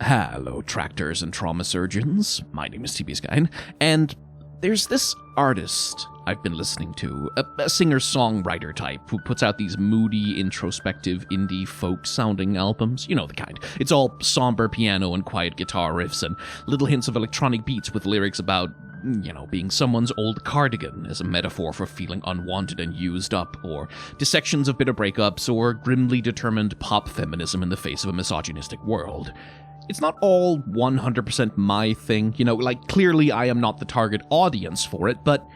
Hello, tractors and trauma surgeons. My name is TB Skyen, and there's this artist I've been listening to, a singer-songwriter type who puts out these moody, introspective, indie folk-sounding albums. You know the kind. It's all somber piano and quiet guitar riffs and little hints of electronic beats with lyrics about, being someone's old cardigan as a metaphor for feeling unwanted and used up, or dissections of bitter breakups, or grimly determined pop feminism in the face of a misogynistic world. It's not all 100% my thing, clearly I am not the target audience for it, but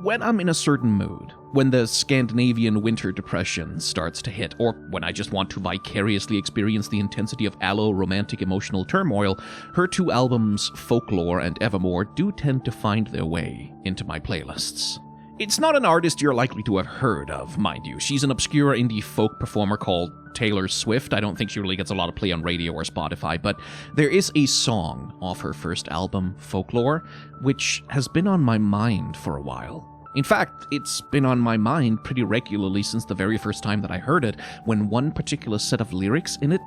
when I'm in a certain mood, when the Scandinavian winter depression starts to hit, or when I just want to vicariously experience the intensity of allo-romantic emotional turmoil, her two albums, Folklore and Evermore, do tend to find their way into my playlists. It's not an artist you're likely to have heard of, mind you. She's an obscure indie folk performer called Taylor Swift. I don't think she really gets a lot of play on radio or Spotify, but there is a song off her first album, Folklore, which has been on my mind for a while. In fact, it's been on my mind pretty regularly since the very first time that I heard it, when one particular set of lyrics in it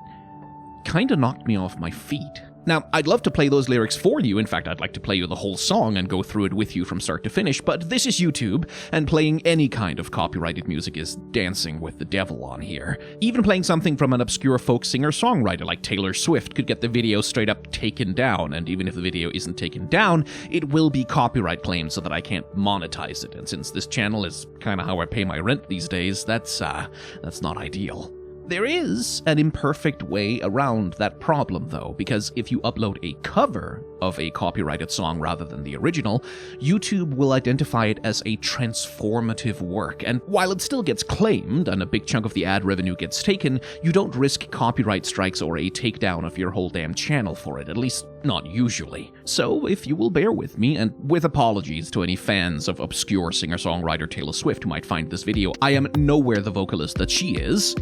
kinda knocked me off my feet. Now, I'd love to play those lyrics for you. In fact, I'd like to play you the whole song and go through it with you from start to finish, but this is YouTube, and playing any kind of copyrighted music is dancing with the devil on here. Even playing something from an obscure folk singer-songwriter like Taylor Swift could get the video straight up taken down, and even if the video isn't taken down, it will be copyright claimed so that I can't monetize it, and since this channel is kinda how I pay my rent these days, that's not ideal. There is an imperfect way around that problem, though, because if you upload a cover of a copyrighted song rather than the original, YouTube will identify it as a transformative work, and while it still gets claimed and a big chunk of the ad revenue gets taken, you don't risk copyright strikes or a takedown of your whole damn channel for it, at least not usually. So, if you will bear with me, and with apologies to any fans of obscure singer-songwriter Taylor Swift who might find this video, I am nowhere the vocalist that she is.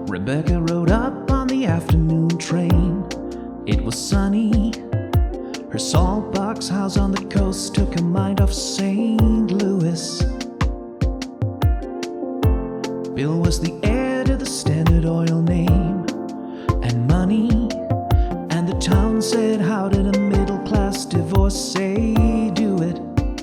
Rebecca rode up on the afternoon train. It was sunny. Her saltbox house on the coast took her mind off St. Louis. Bill was the heir to the Standard Oil name and money, and the town said, how did a middle-class divorcee do it?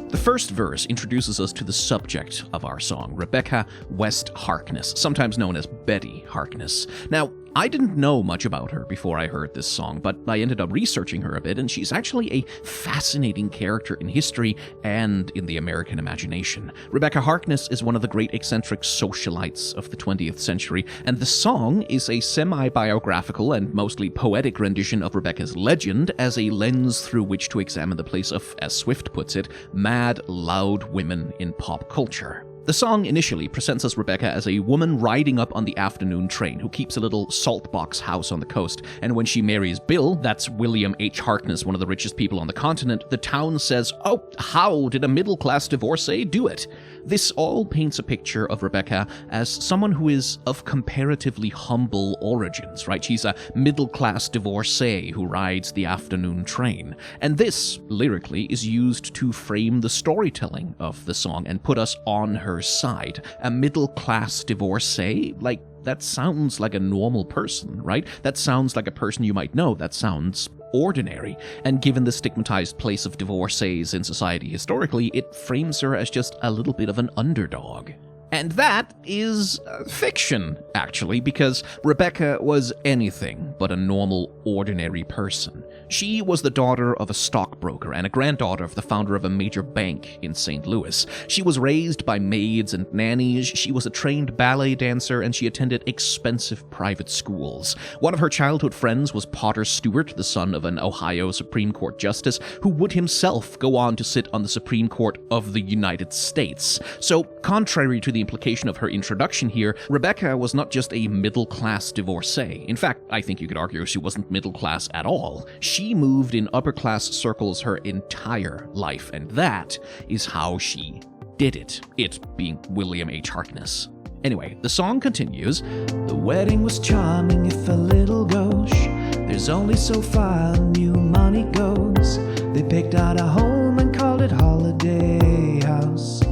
The first verse introduces us to the subject of our song, Rebecca West Harkness, sometimes known as Betty Harkness. Now, I didn't know much about her before I heard this song, but I ended up researching her a bit, and she's actually a fascinating character in history and in the American imagination. Rebecca Harkness is one of the great eccentric socialites of the 20th century, and the song is a semi-biographical and mostly poetic rendition of Rebecca's legend as a lens through which to examine the place of, as Swift puts it, mad, loud women in pop culture. The song initially presents us Rebecca as a woman riding up on the afternoon train who keeps a little saltbox house on the coast, and when she marries Bill, that's William H. Harkness, one of the richest people on the continent, the town says, oh, how did a middle-class divorcee do it? This all paints a picture of Rebecca as someone who is of comparatively humble origins, right? She's a middle-class divorcee who rides the afternoon train. And this, lyrically, is used to frame the storytelling of the song and put us on her side. A middle-class divorcee? Like, that sounds like a normal person, right? That sounds like a person you might know. That sounds ordinary. And given the stigmatized place of divorcees in society historically, it frames her as just a little bit of an underdog. And that is fiction, actually, because Rebecca was anything but a normal, ordinary person. She was the daughter of a stockbroker and a granddaughter of the founder of a major bank in St. Louis. She was raised by maids and nannies, she was a trained ballet dancer, and she attended expensive private schools. One of her childhood friends was Potter Stewart, the son of an Ohio Supreme Court justice, who would himself go on to sit on the Supreme Court of the United States. So, contrary to the implication of her introduction here, Rebecca was not just a middle-class divorcee. In fact, I think you could argue she wasn't middle-class at all. She moved in upper-class circles her entire life, and that is how she did it. It being William H. Harkness. Anyway, the song continues. The wedding was charming, if a little gauche. There's only so far new money goes. They picked out a home and called it Holiday House.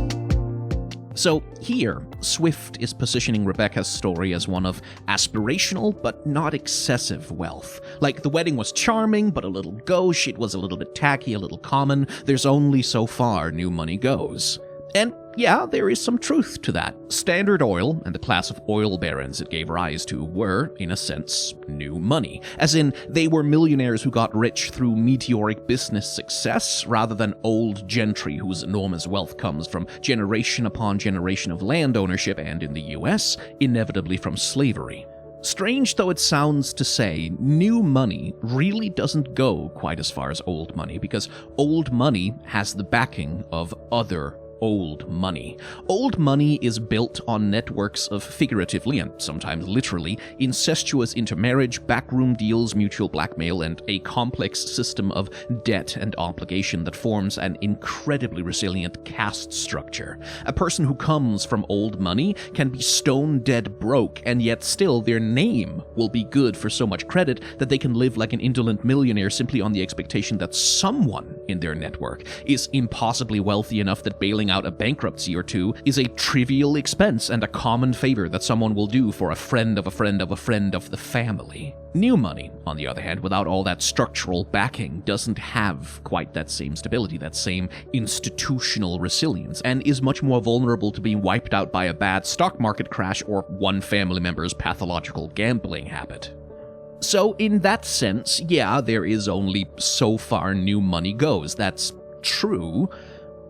So Here, Swift is positioning Rebecca's story as one of aspirational but not excessive wealth. Like, the wedding was charming but a little gauche, it was a little bit tacky, a little common, there's only so far new money goes. And yeah, there is some truth to that. Standard Oil and the class of oil barons it gave rise to were, in a sense, new money. As in, they were millionaires who got rich through meteoric business success, rather than old gentry whose enormous wealth comes from generation upon generation of land ownership, and in the US, inevitably from slavery. Strange though it sounds to say, new money really doesn't go quite as far as old money, because old money has the backing of other old money. Old money is built on networks of figuratively, and sometimes literally, incestuous intermarriage, backroom deals, mutual blackmail, and a complex system of debt and obligation that forms an incredibly resilient caste structure. A person who comes from old money can be stone dead broke, and yet still their name will be good for so much credit that they can live like an indolent millionaire simply on the expectation that someone in their network is impossibly wealthy enough that bailing out a bankruptcy or two is a trivial expense and a common favor that someone will do for a friend of a friend of a friend of the family. New money, on the other hand, without all that structural backing, doesn't have quite that same stability, that same institutional resilience, and is much more vulnerable to being wiped out by a bad stock market crash or one family member's pathological gambling habit. So in that sense, yeah, there is only so far new money goes. That's true,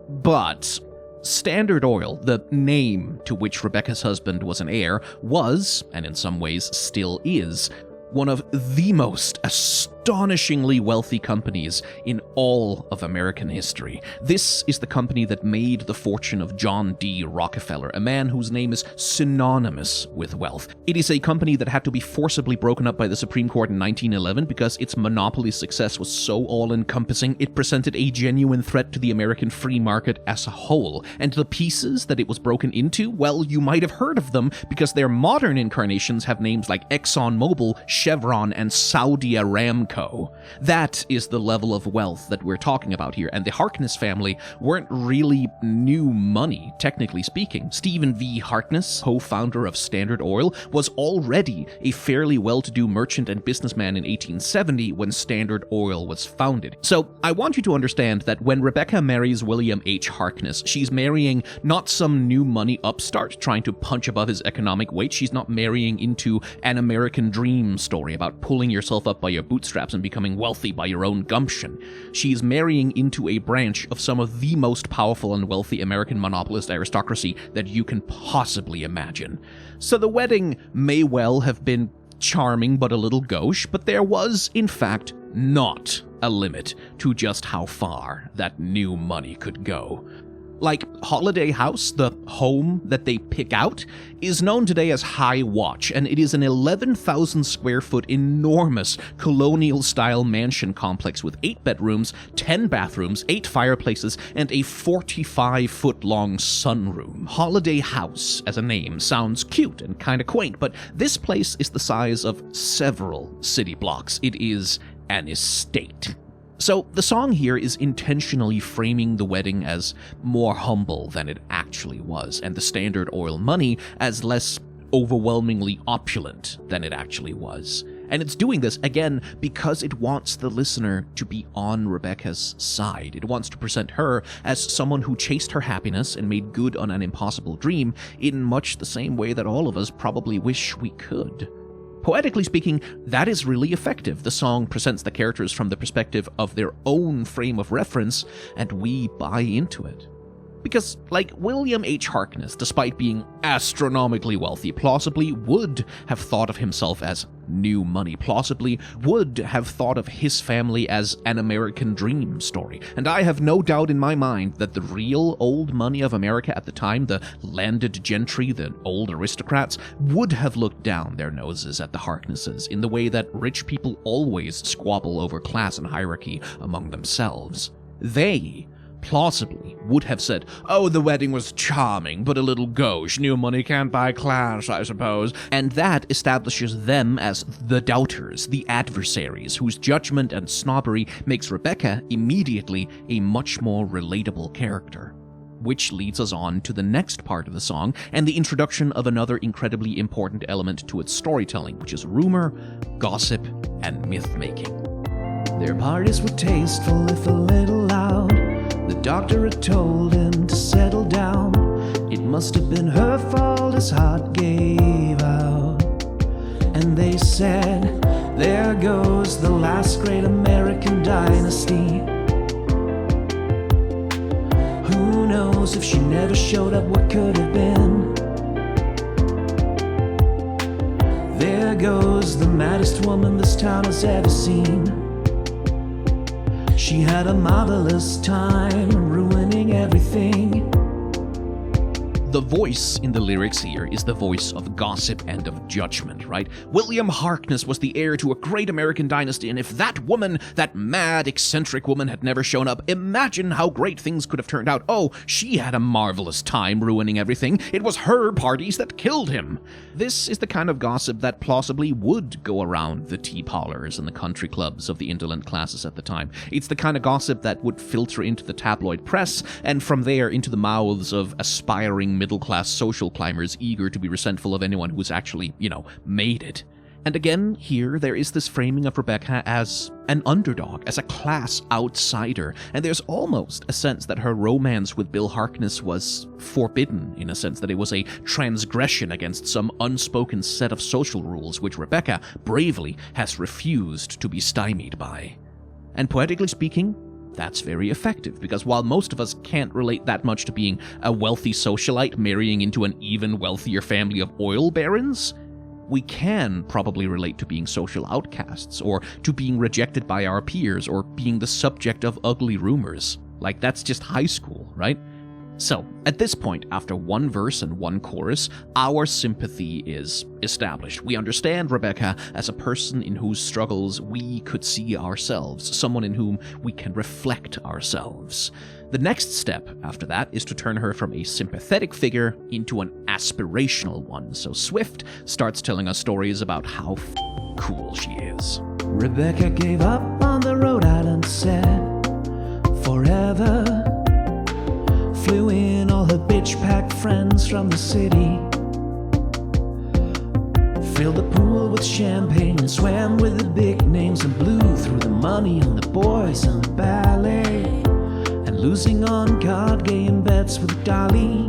but Standard Oil, the name to which Rebecca's husband was an heir, was, and in some ways still is, one of the most astonishingly wealthy companies in all of American history. This is the company that made the fortune of John D. Rockefeller, a man whose name is synonymous with wealth. It is a company that had to be forcibly broken up by the Supreme Court in 1911 because its monopoly success was so all-encompassing it presented a genuine threat to the American free market as a whole. And the pieces that it was broken into, well, you might have heard of them because their modern incarnations have names like ExxonMobil, Chevron, and Saudi Aramco. That is the level of wealth that we're talking about here, and the Harkness family weren't really new money, technically speaking. Stephen V. Harkness, co-founder of Standard Oil, was already a fairly well-to-do merchant and businessman in 1870 when Standard Oil was founded. So I want you to understand that when Rebecca marries William H. Harkness, she's marrying not some new money upstart trying to punch above his economic weight. She's not marrying into an American dream story about pulling yourself up by your bootstraps and becoming wealthy by your own gumption. She's marrying into a branch of some of the most powerful and wealthy American monopolist aristocracy that you can possibly imagine. So the wedding may well have been charming but a little gauche, but there was, in fact, not a limit to just how far that new money could go. Like, Holiday House, the home that they pick out, is known today as High Watch, and it is an 11,000 square foot enormous colonial-style mansion complex with 8 bedrooms, 10 bathrooms, 8 fireplaces, and a 45-foot-long sunroom. Holiday House, as a name, sounds cute and kinda quaint, but this place is the size of several city blocks. It is an estate. So the song here is intentionally framing the wedding as more humble than it actually was, and the Standard Oil money as less overwhelmingly opulent than it actually was. And it's doing this, again, because it wants the listener to be on Rebecca's side. It wants to present her as someone who chased her happiness and made good on an impossible dream in much the same way that all of us probably wish we could. Poetically speaking, that is really effective. The song presents the characters from the perspective of their own frame of reference, and we buy into it. Because, like William H. Harkness, despite being astronomically wealthy, plausibly would have thought of himself as new money, plausibly would have thought of his family as an American dream story. And I have no doubt in my mind that the real old money of America at the time, the landed gentry, the old aristocrats, would have looked down their noses at the Harknesses in the way that rich people always squabble over class and hierarchy among themselves. They plausibly would have said, "Oh, the wedding was charming, but a little gauche. New money can't buy class, I suppose." And that establishes them as the doubters, the adversaries, whose judgment and snobbery makes Rebecca immediately a much more relatable character. which leads us on to the next part of the song and the introduction of another incredibly important element to its storytelling, which is rumor, gossip, and myth-making. Their parties were tasteful, if a little loud. The doctor had told him to settle down. It must have been her fault his heart gave out. And they said, there goes the last great American dynasty. Who knows if she never showed up, what could have been? There goes the maddest woman this town has ever seen. She had a marvelous time ruining everything. The voice in the lyrics here is the voice of gossip and of judgment, right? William Harkness was the heir to a great American dynasty, and if that woman, that mad, eccentric woman, had never shown up, imagine how great things could have turned out. Oh, she had a marvelous time ruining everything. It was her parties that killed him. This is the kind of gossip that plausibly would go around the tea parlors and the country clubs of the indolent classes at the time. It's the kind of gossip that would filter into the tabloid press, and from there into the mouths of aspiring middle-class social climbers eager to be resentful of anyone who's actually, made it. And again, here there is this framing of Rebecca as an underdog, as a class outsider, and there's almost a sense that her romance with Bill Harkness was forbidden, in a sense that it was a transgression against some unspoken set of social rules which Rebecca bravely has refused to be stymied by. And poetically speaking, that's very effective, because while most of us can't relate that much to being a wealthy socialite marrying into an even wealthier family of oil barons, we can probably relate to being social outcasts, or to being rejected by our peers, or being the subject of ugly rumors. Like, that's just high school, right? So, at this point, after one verse and one chorus, our sympathy is established. We understand Rebecca as a person in whose struggles we could see ourselves, someone in whom we can reflect ourselves. The next step after that is to turn her from a sympathetic figure into an aspirational one. So Swift starts telling us stories about how cool she is. Rebecca gave up on the Rhode Island set forever. Flew in all her bitch-packed friends from the city. Filled the pool with champagne and swam with the big names and blew through the money on the boys and the ballet. And losing on card game bets with Dolly.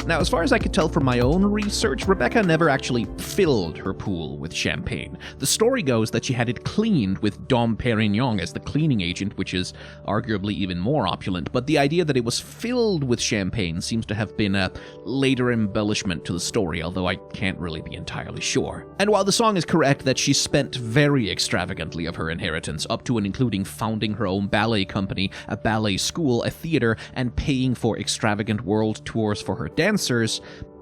Now, as far as I could tell from my own research, Rebecca never actually filled her pool with champagne. The story goes that she had it cleaned with Dom Perignon as the cleaning agent, which is arguably even more opulent, but the idea that it was filled with champagne seems to have been a later embellishment to the story, although I can't really be entirely sure. And while the song is correct that she spent very extravagantly of her inheritance, up to and including founding her own ballet company, a ballet school, a theater, and paying for extravagant world tours for her dancers,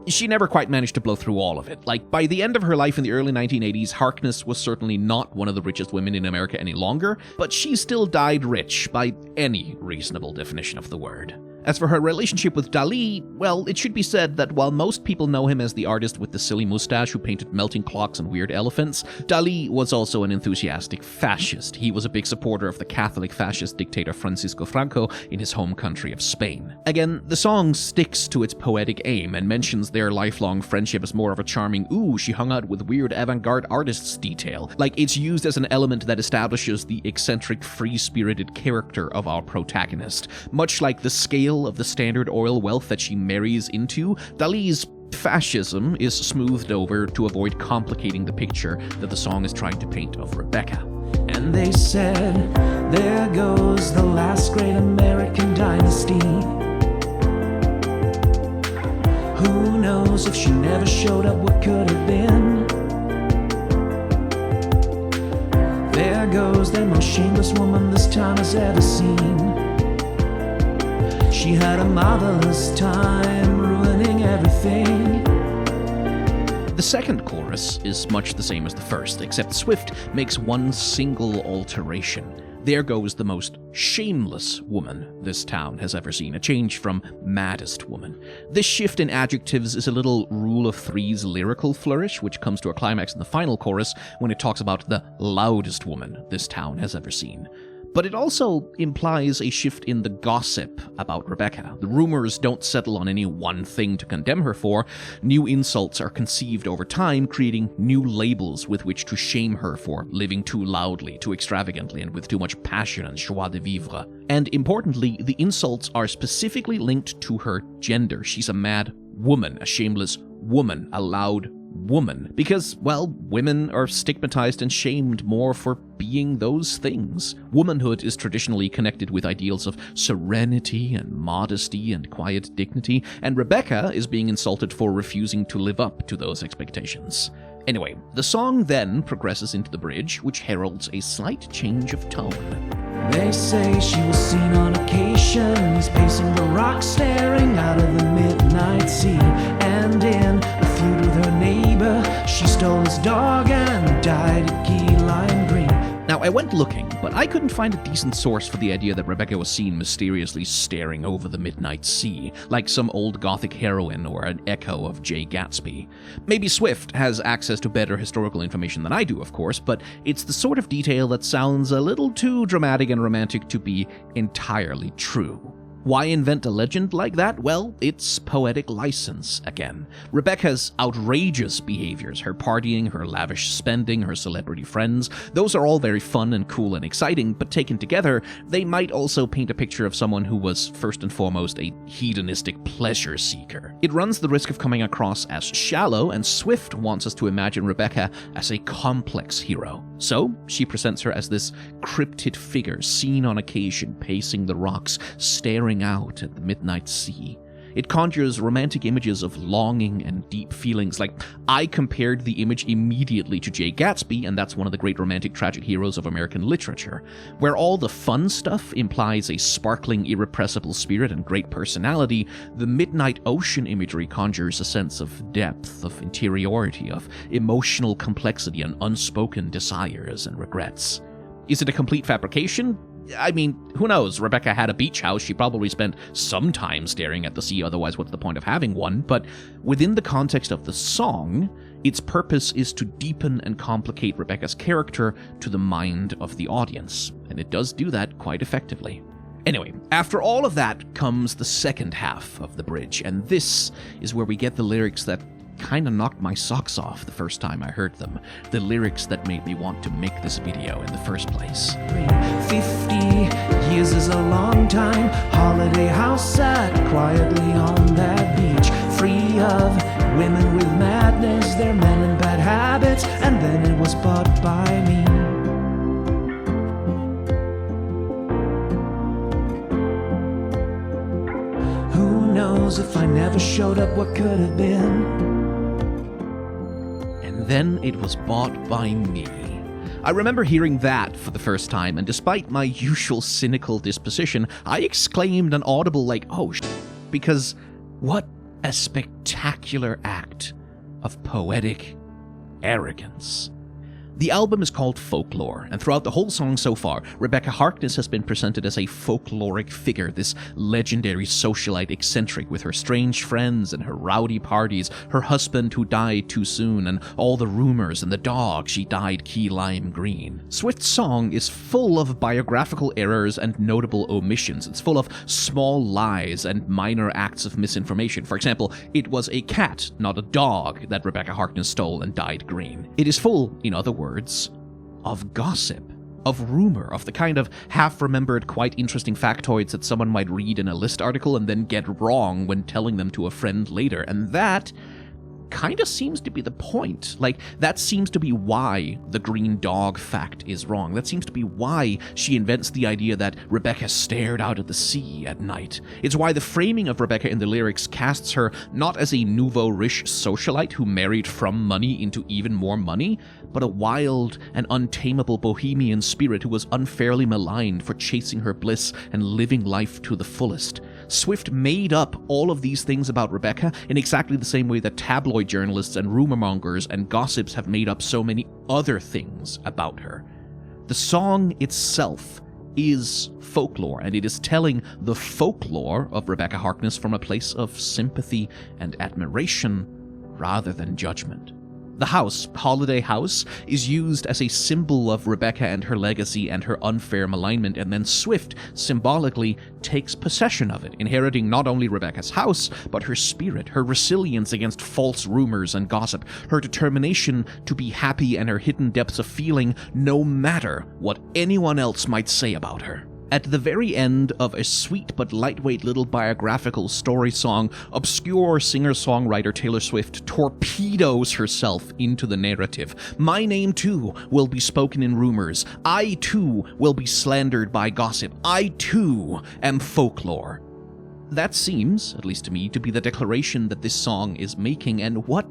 she never quite managed to blow through all of it. Like, by the end of her life in the early 1980s, Harkness was certainly not one of the richest women in America any longer, but she still died rich by any reasonable definition of the word. As for her relationship with Dali, well, it should be said that while most people know him as the artist with the silly mustache who painted melting clocks and weird elephants, Dali was also an enthusiastic fascist. He was a big supporter of the Catholic fascist dictator Francisco Franco in his home country of Spain. Again, the song sticks to its poetic aim and mentions their lifelong friendship as more of a charming, ooh, she hung out with weird avant-garde artists detail. Like, it's used as an element that establishes the eccentric, free-spirited character of our protagonist. Much like the scale of the Standard Oil wealth that she marries into, Dali's fascism is smoothed over to avoid complicating the picture that the song is trying to paint of Rebecca. And they said, there goes the last great American dynasty. Who knows if she never showed up, what could have been? There goes the most shameless woman this town has ever seen. She had a marvelous time ruining everything. The second chorus is much the same as the first, except Swift makes one single alteration. There goes the most shameless woman this town has ever seen, a change from maddest woman. This shift in adjectives is a little Rule of Three's lyrical flourish, which comes to a climax in the final chorus when it talks about the loudest woman this town has ever seen. But it also implies a shift in the gossip about Rebecca. The rumors don't settle on any one thing to condemn her for. New insults are conceived over time, creating new labels with which to shame her for living too loudly, too extravagantly, and with too much passion and joie de vivre. And importantly, the insults are specifically linked to her gender. She's a mad woman, a shameless woman, a loud woman, because, well, women are stigmatized and shamed more for being those things. Womanhood is traditionally connected with ideals of serenity and modesty and quiet dignity, and Rebecca is being insulted for refusing to live up to those expectations. Anyway, the song then progresses into the bridge, which heralds a slight change of tone. They say she was seen on occasions, pacing the rocks, staring out of the midnight sea. And in a feud with her neighbor, she stole his dog and dyed it key lime green. Now, I went looking, but I couldn't find a decent source for the idea that Rebecca was seen mysteriously staring over the midnight sea, like some old gothic heroine or an echo of Jay Gatsby. Maybe Swift has access to better historical information than I do, of course, but it's the sort of detail that sounds a little too dramatic and romantic to be entirely true. Why invent a legend like that? Well, it's poetic license again. Rebecca's outrageous behaviors, her partying, her lavish spending, her celebrity friends, those are all very fun and cool and exciting, but taken together, they might also paint a picture of someone who was first and foremost a hedonistic pleasure seeker. It runs the risk of coming across as shallow, and Swift wants us to imagine Rebecca as a complex hero. So, she presents her as this cryptid figure seen on occasion pacing the rocks, staring out at the midnight sea. It conjures romantic images of longing and deep feelings. Like, I compared the image immediately to Jay Gatsby, and that's one of the great romantic tragic heroes of American literature. Where all the fun stuff implies a sparkling, irrepressible spirit and great personality, the midnight ocean imagery conjures a sense of depth, of interiority, of emotional complexity and unspoken desires and regrets. Is it a complete fabrication? I mean, who knows? Rebecca had a beach house. She probably spent some time staring at the sea, otherwise what's the point of having one? But within the context of the song, its purpose is to deepen and complicate Rebecca's character to the mind of the audience, and it does do that quite effectively. Anyway, after all of that comes the second half of the bridge, and this is where we get the lyrics that kind of knocked my socks off the first time I heard them. The lyrics that made me want to make this video in the first place. 50 years is a long time. Holiday house sat quietly on that beach, free of women with madness, their men and bad habits, and then it was bought by me. Who knows if I never showed up, what could have been? Then it was bought by me. I remember hearing that for the first time, and despite my usual cynical disposition, I exclaimed an audible like, oh because what a spectacular act of poetic arrogance. The album is called Folklore, and throughout the whole song so far, Rebecca Harkness has been presented as a folkloric figure, this legendary socialite eccentric with her strange friends and her rowdy parties, her husband who died too soon, and all the rumors, and the dog she dyed key lime green. Swift's song is full of biographical errors and notable omissions. It's full of small lies and minor acts of misinformation. For example, it was a cat, not a dog, that Rebecca Harkness stole and dyed green. It is full, in other words, of gossip, of rumor, of the kind of half-remembered, quite interesting factoids that someone might read in a list article and then get wrong when telling them to a friend later. And that kind of seems to be the point. Like, that seems to be why the green dog fact is wrong. That seems to be why she invents the idea that Rebecca stared out at the sea at night. It's why the framing of Rebecca in the lyrics casts her not as a nouveau riche socialite who married from money into even more money, but a wild and untamable bohemian spirit who was unfairly maligned for chasing her bliss and living life to the fullest. Swift made up all of these things about Rebecca in exactly the same way that tabloid journalists and rumormongers and gossips have made up so many other things about her. The song itself is folklore, and it is telling the folklore of Rebecca Harkness from a place of sympathy and admiration rather than judgment. The house, Holiday House, is used as a symbol of Rebecca and her legacy and her unfair malignment, and then Swift symbolically takes possession of it, inheriting not only Rebecca's house, but her spirit, her resilience against false rumors and gossip, her determination to be happy, and her hidden depths of feeling no matter what anyone else might say about her. At the very end of a sweet but lightweight little biographical story song, obscure singer-songwriter Taylor Swift torpedoes herself into the narrative. My name too will be spoken in rumors. I too will be slandered by gossip. I too am folklore. That seems, at least to me, to be the declaration that this song is making, and what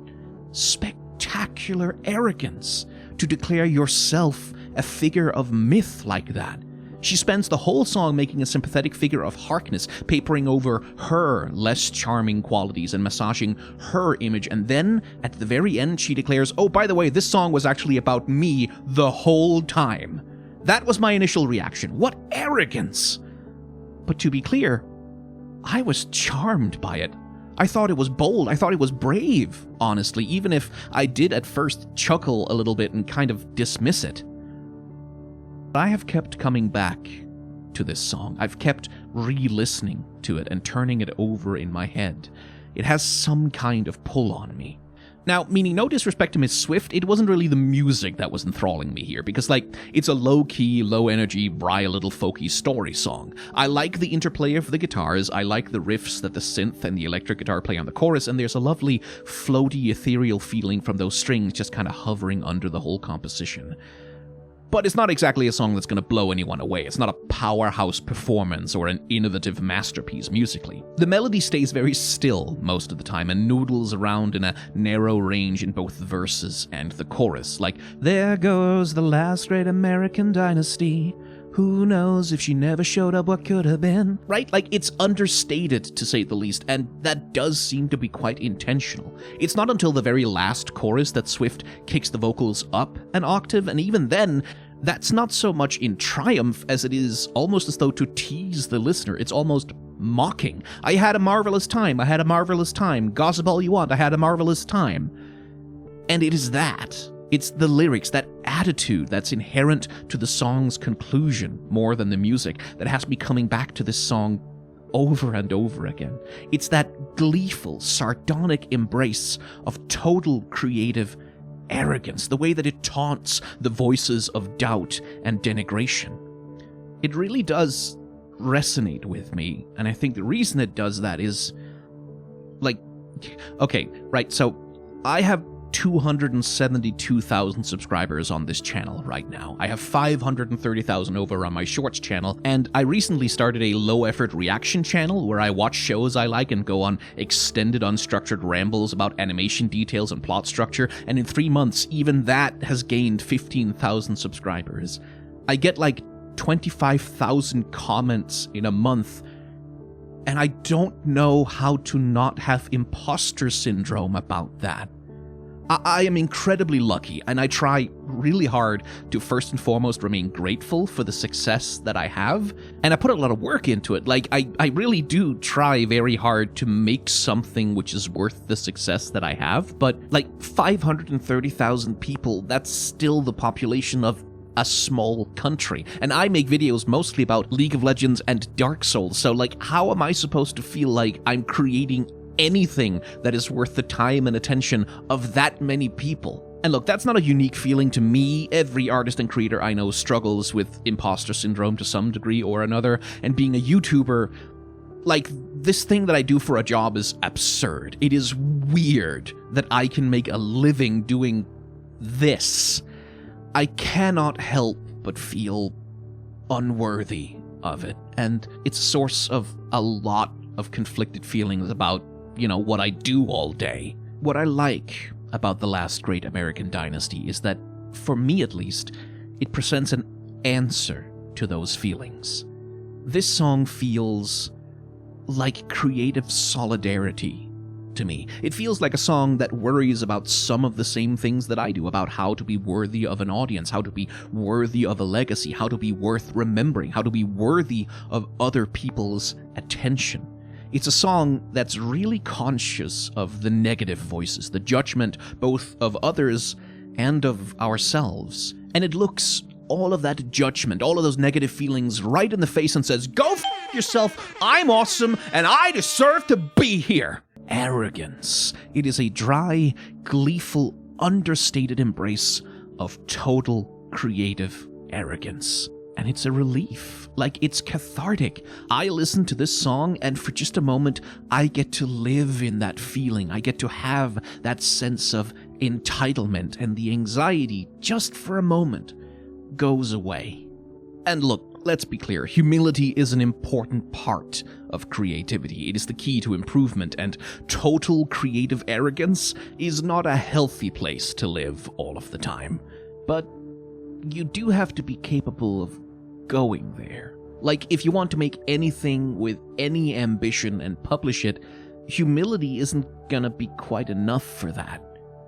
spectacular arrogance to declare yourself a figure of myth like that. She spends the whole song making a sympathetic figure of Harkness, papering over her less charming qualities and massaging her image, and then, at the very end, she declares, oh, by the way, this song was actually about me the whole time. That was my initial reaction. What arrogance! But to be clear, I was charmed by it. I thought it was bold. I thought it was brave, honestly, even if I did at first chuckle a little bit and kind of dismiss it. I have kept coming back to this song. I've kept re-listening to it and turning it over in my head. It has some kind of pull on me. Now, meaning no disrespect to Miss Swift, it wasn't really the music that was enthralling me here, because, it's a low-key, low-energy, wry, little folky story song. I like the interplay of the guitars, I like the riffs that the synth and the electric guitar play on the chorus, and there's a lovely, floaty, ethereal feeling from those strings just kind of hovering under the whole composition. But it's not exactly a song that's going to blow anyone away. It's not a powerhouse performance or an innovative masterpiece musically. The melody stays very still most of the time and noodles around in a narrow range in both the verses and the chorus, like, there goes the last great American dynasty. Who knows if she never showed up, what could have been? Right? It's understated, to say the least, and that does seem to be quite intentional. It's not until the very last chorus that Swift kicks the vocals up an octave, and even then, that's not so much in triumph as it is almost as though to tease the listener. It's almost mocking. I had a marvelous time. I had a marvelous time. Gossip all you want. I had a marvelous time. And it is that. It's the lyrics, that attitude that's inherent to the song's conclusion more than the music that has me coming back to this song over and over again. It's that gleeful, sardonic embrace of total creative arrogance, the way that it taunts the voices of doubt and denigration. It really does resonate with me, and I think the reason it does that is, okay, right, so I have 272,000 subscribers on this channel right now. I have 530,000 over on my Shorts channel, and I recently started a low-effort reaction channel where I watch shows I like and go on extended unstructured rambles about animation details and plot structure, and in 3 months, even that has gained 15,000 subscribers. I get 25,000 comments in a month, and I don't know how to not have imposter syndrome about that. I am incredibly lucky, and I try really hard to first and foremost remain grateful for the success that I have, and I put a lot of work into it. I really do try very hard to make something which is worth the success that I have, but 530,000 people, that's still the population of a small country, and I make videos mostly about League of Legends and Dark Souls, so how am I supposed to feel like I'm creating anything that is worth the time and attention of that many people? And look, that's not a unique feeling to me. Every artist and creator I know struggles with imposter syndrome to some degree or another, and being a YouTuber, this thing that I do for a job is absurd. It is weird that I can make a living doing this. I cannot help but feel unworthy of it, and it's a source of a lot of conflicted feelings about what I do all day. What I like about The Last Great American Dynasty is that, for me at least, it presents an answer to those feelings. This song feels like creative solidarity to me. It feels like a song that worries about some of the same things that I do, about how to be worthy of an audience, how to be worthy of a legacy, how to be worth remembering, how to be worthy of other people's attention. It's a song that's really conscious of the negative voices, the judgment both of others and of ourselves. And it looks all of that judgment, all of those negative feelings right in the face and says, go f*** yourself, I'm awesome, and I deserve to be here. Arrogance. It is a dry, gleeful, understated embrace of total creative arrogance. And it's a relief. Like, it's cathartic. I listen to this song, and for just a moment, I get to live in that feeling. I get to have that sense of entitlement, and the anxiety, just for a moment, goes away. And look, let's be clear, humility is an important part of creativity. It is the key to improvement, and total creative arrogance is not a healthy place to live all of the time. But you do have to be capable of going there. Like, if you want to make anything with any ambition and publish it, humility isn't gonna be quite enough for that.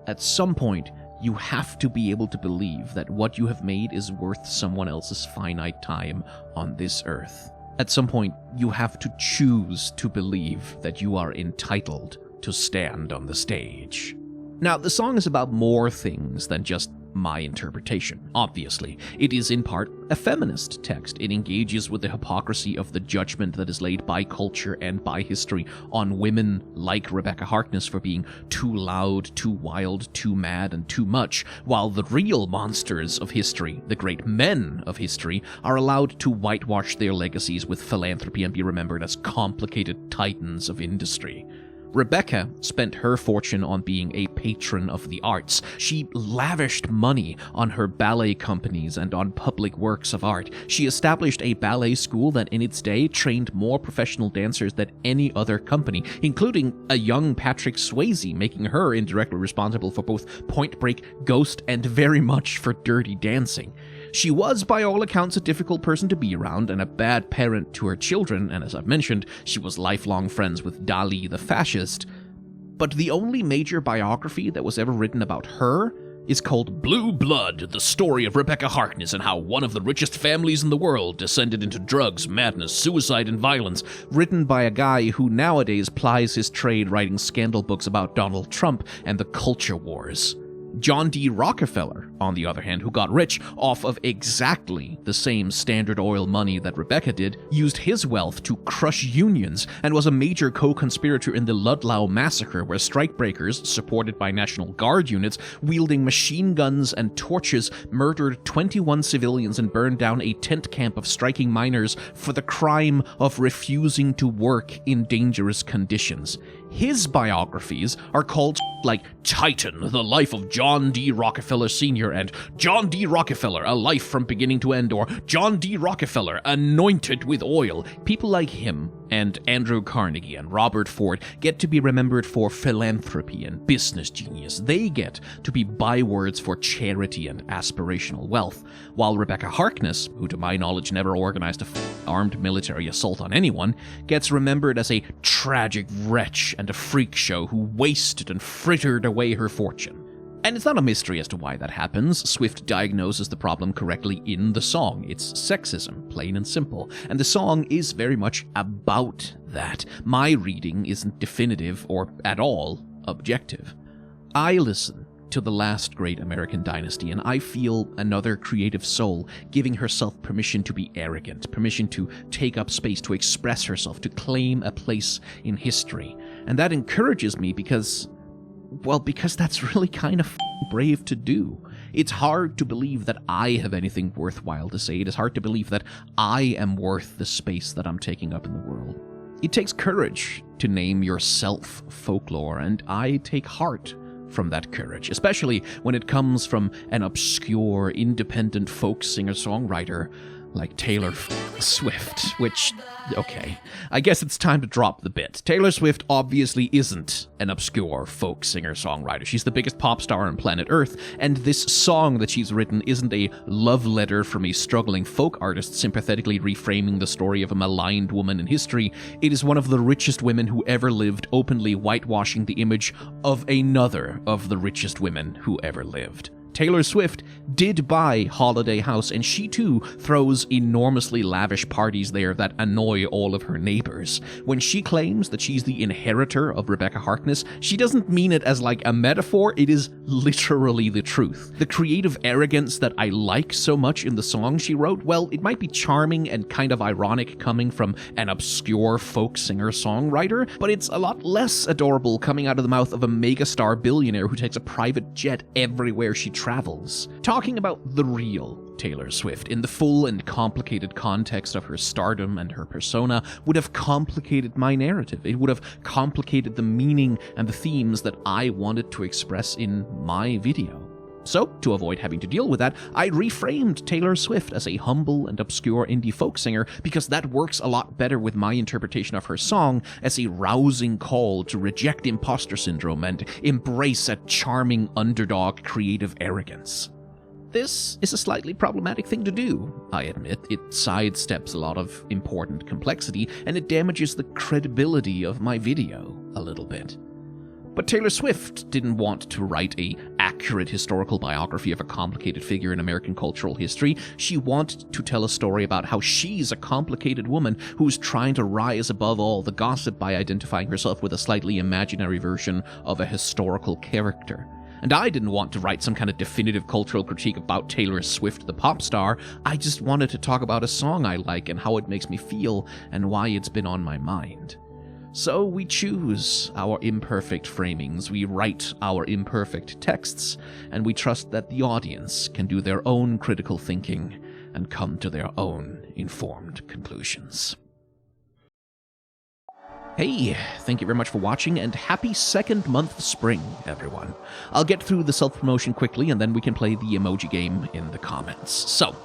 At some point, you have to be able to believe that what you have made is worth someone else's finite time on this earth. At some point, you have to choose to believe that you are entitled to stand on the stage. Now, the song is about more things than just my interpretation, obviously. It is in part a feminist text. It engages with the hypocrisy of the judgment that is laid by culture and by history on women like Rebecca Harkness for being too loud, too wild, too mad, and too much, while the real monsters of history, the great men of history, are allowed to whitewash their legacies with philanthropy and be remembered as complicated titans of industry. Rebecca spent her fortune on being a patron of the arts. She lavished money on her ballet companies and on public works of art. She established a ballet school that in its day trained more professional dancers than any other company, including a young Patrick Swayze, making her indirectly responsible for both Point Break, Ghost, and very much for Dirty Dancing. She was, by all accounts, a difficult person to be around and a bad parent to her children, and as I've mentioned, she was lifelong friends with Dali the fascist. But the only major biography that was ever written about her is called Blue Blood, the story of Rebecca Harkness and how one of the richest families in the world descended into drugs, madness, suicide, and violence, written by a guy who nowadays plies his trade writing scandal books about Donald Trump and the culture wars. John D. Rockefeller, on the other hand, who got rich off of exactly the same Standard Oil money that Rebecca did, used his wealth to crush unions and was a major co-conspirator in the Ludlow massacre, where strikebreakers, supported by National Guard units, wielding machine guns and torches, murdered 21 civilians and burned down a tent camp of striking miners for the crime of refusing to work in dangerous conditions. His biographies are called like Titan, the life of John D. Rockefeller Sr., and John D. Rockefeller, a life from beginning to end, or John D. Rockefeller, anointed with oil. People like him and Andrew Carnegie and Robert Ford get to be remembered for philanthropy and business genius. They get to be bywords for charity and aspirational wealth, while Rebecca Harkness, who to my knowledge never organized a armed military assault on anyone, gets remembered as a tragic wretch and a freak show who wasted and frittered away her fortune. And it's not a mystery as to why that happens. Swift diagnoses the problem correctly in the song. It's sexism, plain and simple. And the song is very much about that. My reading isn't definitive or at all objective. I listen to The Last Great American Dynasty, and I feel another creative soul giving herself permission to be arrogant, permission to take up space, to express herself, to claim a place in history. And that encourages me because that's really kind of brave to do. It's hard to believe that I have anything worthwhile to say. It is hard to believe that I am worth the space that I'm taking up in the world. It takes courage to name yourself Folklore, and I take heart from that courage, especially when it comes from an obscure, independent folk singer-songwriter like Taylor Swift, which, okay, I guess it's time to drop the bit. Taylor Swift obviously isn't an obscure folk singer-songwriter. She's the biggest pop star on planet Earth, and this song that she's written isn't a love letter from a struggling folk artist sympathetically reframing the story of a maligned woman in history. It is one of the richest women who ever lived, openly whitewashing the image of another of the richest women who ever lived. Taylor Swift did buy Holiday House, and she too throws enormously lavish parties there that annoy all of her neighbors. When she claims that she's the inheritor of Rebecca Harkness, she doesn't mean it as like a metaphor, it is literally the truth. The creative arrogance that I like so much in the song she wrote, well, it might be charming and kind of ironic coming from an obscure folk singer-songwriter, but it's a lot less adorable coming out of the mouth of a megastar billionaire who takes a private jet everywhere she travels. Talking about the real Taylor Swift in the full and complicated context of her stardom and her persona would have complicated my narrative. It would have complicated the meaning and the themes that I wanted to express in my video. So, to avoid having to deal with that, I reframed Taylor Swift as a humble and obscure indie folk singer because that works a lot better with my interpretation of her song as a rousing call to reject imposter syndrome and embrace a charming underdog creative arrogance. This is a slightly problematic thing to do, I admit. It sidesteps a lot of important complexity, and it damages the credibility of my video a little bit. But Taylor Swift didn't want to write an accurate historical biography of a complicated figure in American cultural history. She wanted to tell a story about how she's a complicated woman who's trying to rise above all the gossip by identifying herself with a slightly imaginary version of a historical character. And I didn't want to write some kind of definitive cultural critique about Taylor Swift the pop star. I just wanted to talk about a song I like and how it makes me feel and why it's been on my mind. So we choose our imperfect framings, we write our imperfect texts, and we trust that the audience can do their own critical thinking and come to their own informed conclusions. Hey, thank you very much for watching, and happy second month of spring, everyone. I'll get through the self-promotion quickly, and then we can play the emoji game in the comments. So,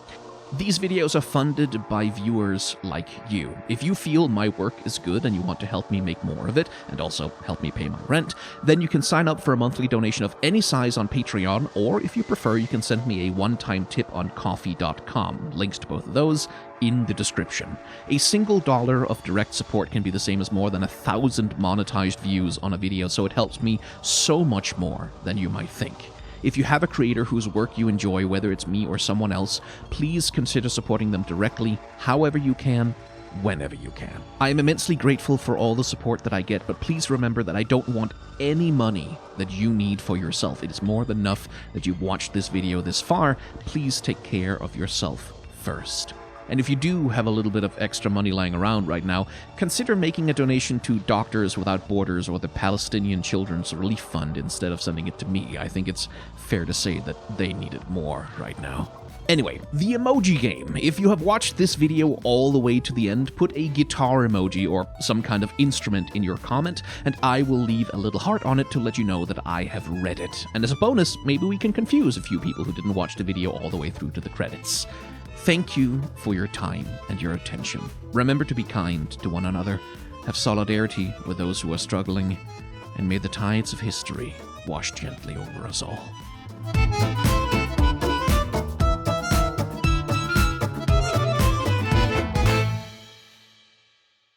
these videos are funded by viewers like you. If you feel my work is good and you want to help me make more of it, and also help me pay my rent, then you can sign up for a monthly donation of any size on Patreon, or if you prefer, you can send me a one-time tip on Ko-fi.com. Links to both of those in the description. A single dollar of direct support can be the same as more than 1,000 monetized views on a video, so it helps me so much more than you might think. If you have a creator whose work you enjoy, whether it's me or someone else, please consider supporting them directly, however you can, whenever you can. I am immensely grateful for all the support that I get, but please remember that I don't want any money that you need for yourself. It is more than enough that you've watched this video this far. Please take care of yourself first. And if you do have a little bit of extra money lying around right now, consider making a donation to Doctors Without Borders or the Palestinian Children's Relief Fund instead of sending it to me. I think it's fair to say that they need it more right now. Anyway, the emoji game. If you have watched this video all the way to the end, put a guitar emoji or some kind of instrument in your comment, and I will leave a little heart on it to let you know that I have read it. And as a bonus, maybe we can confuse a few people who didn't watch the video all the way through to the credits. Thank you for your time and your attention. Remember to be kind to one another, have solidarity with those who are struggling, and may the tides of history wash gently over us all.